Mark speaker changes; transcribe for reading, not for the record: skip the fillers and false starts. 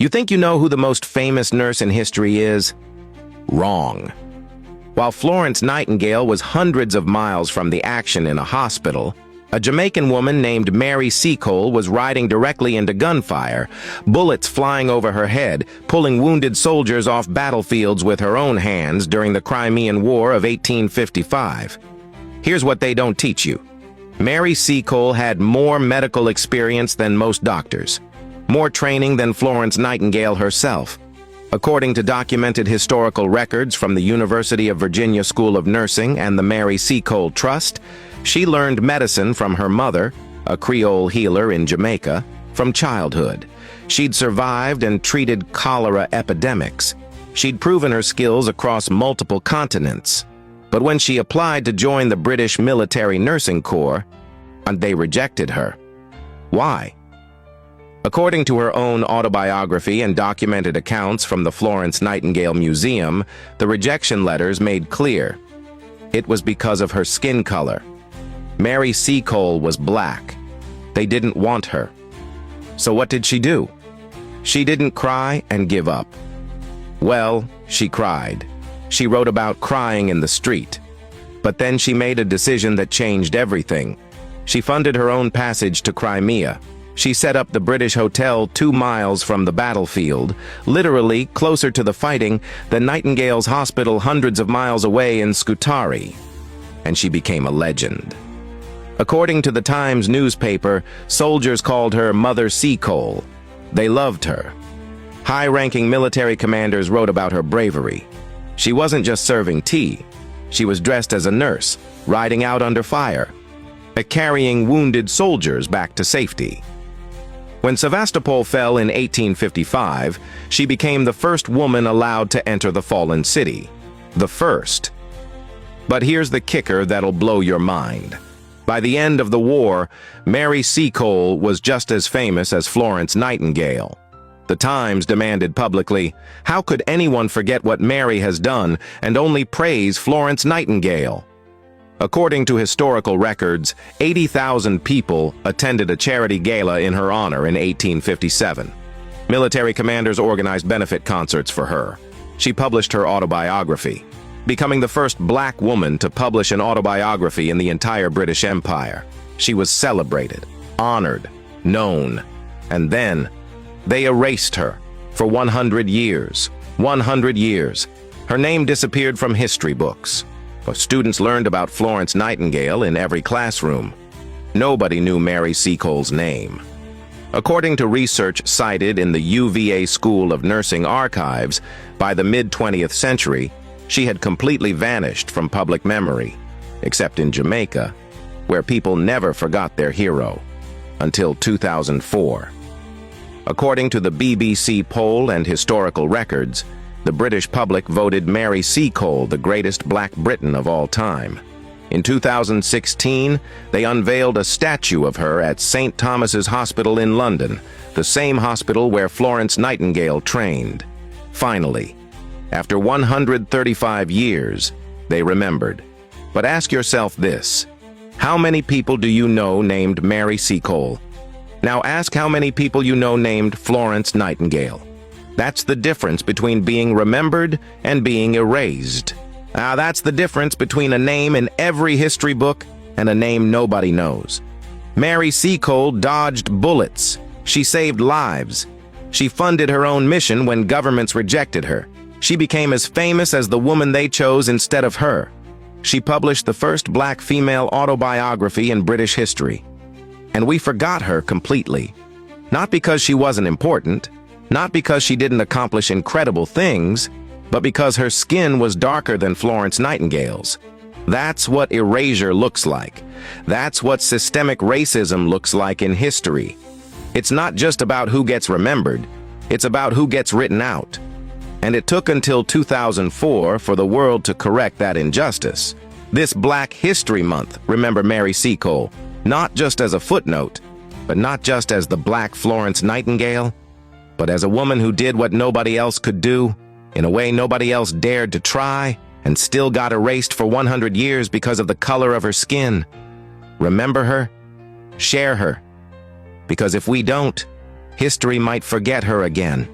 Speaker 1: You think you know who the most famous nurse in history is? Wrong. While Florence Nightingale was hundreds of miles from the action in a hospital, a Jamaican woman named Mary Seacole was riding directly into gunfire, bullets flying over her head, pulling wounded soldiers off battlefields with her own hands during the Crimean War of 1855. Here's what they don't teach you. Mary Seacole had more medical experience than most doctors, more training than Florence Nightingale herself. According to documented historical records from the University of Virginia School of Nursing and the Mary Seacole Trust, she learned medicine from her mother, a Creole healer in Jamaica, from childhood. She'd survived and treated cholera epidemics. She'd proven her skills across multiple continents. But when she applied to join the British Military Nursing Corps, they rejected her. Why? According to her own autobiography and documented accounts from the Florence Nightingale Museum, the rejection letters made clear it was because of her skin color. Mary Seacole was black. They didn't want her. So what did she do? She didn't cry and give up. Well, she cried. She wrote about crying in the street. But then she made a decision that changed everything. She funded her own passage to Crimea. She set up the British Hotel 2 miles from the battlefield, literally closer to the fighting than Nightingale's hospital hundreds of miles away in Scutari. And she became a legend. According to the Times newspaper, soldiers called her Mother Seacole. They loved her. High-ranking military commanders wrote about her bravery. She wasn't just serving tea. She was dressed as a nurse, riding out under fire, carrying wounded soldiers back to safety. When Sevastopol fell in 1855, she became the first woman allowed to enter the fallen city. The first. But here's the kicker that'll blow your mind. By the end of the war, Mary Seacole was just as famous as Florence Nightingale. The Times demanded publicly, how could anyone forget what Mary has done and only praise Florence Nightingale? According to historical records, 80,000 people attended a charity gala in her honor in 1857. Military commanders organized benefit concerts for her. She published her autobiography, becoming the first black woman to publish an autobiography in the entire British Empire. She was celebrated, honored, known, and then they erased her for 100 years. 100 years. Her name disappeared from history books. But students learned about Florence Nightingale in every classroom. Nobody knew Mary Seacole's name. According to research cited in the UVA School of Nursing archives, by the mid-20th century, she had completely vanished from public memory, except in Jamaica, where people never forgot their hero, until 2004. According to the BBC poll and historical records, the British public voted Mary Seacole the greatest Black Briton of all time. In 2016, they unveiled a statue of her at St. Thomas's Hospital in London, the same hospital where Florence Nightingale trained. Finally, after 135 years, they remembered. But ask yourself this: how many people do you know named Mary Seacole? Now ask how many people you know named Florence Nightingale. That's the difference between being remembered and being erased. That's the difference between a name in every history book and a name nobody knows. Mary Seacole dodged bullets. She saved lives. She funded her own mission when governments rejected her. She became as famous as the woman they chose instead of her. She published the first black female autobiography in British history. And we forgot her completely. Not because she wasn't important, not because she didn't accomplish incredible things, but because her skin was darker than Florence Nightingale's. That's what erasure looks like. That's what systemic racism looks like in history. It's not just about who gets remembered, it's about who gets written out. And it took until 2004 for the world to correct that injustice. This Black History Month, remember Mary Seacole, not just as a footnote, but not just as the Black Florence Nightingale, but as a woman who did what nobody else could do, in a way nobody else dared to try, and still got erased for 100 years because of the color of her skin. Remember her? Share her. Because if we don't, history might forget her again.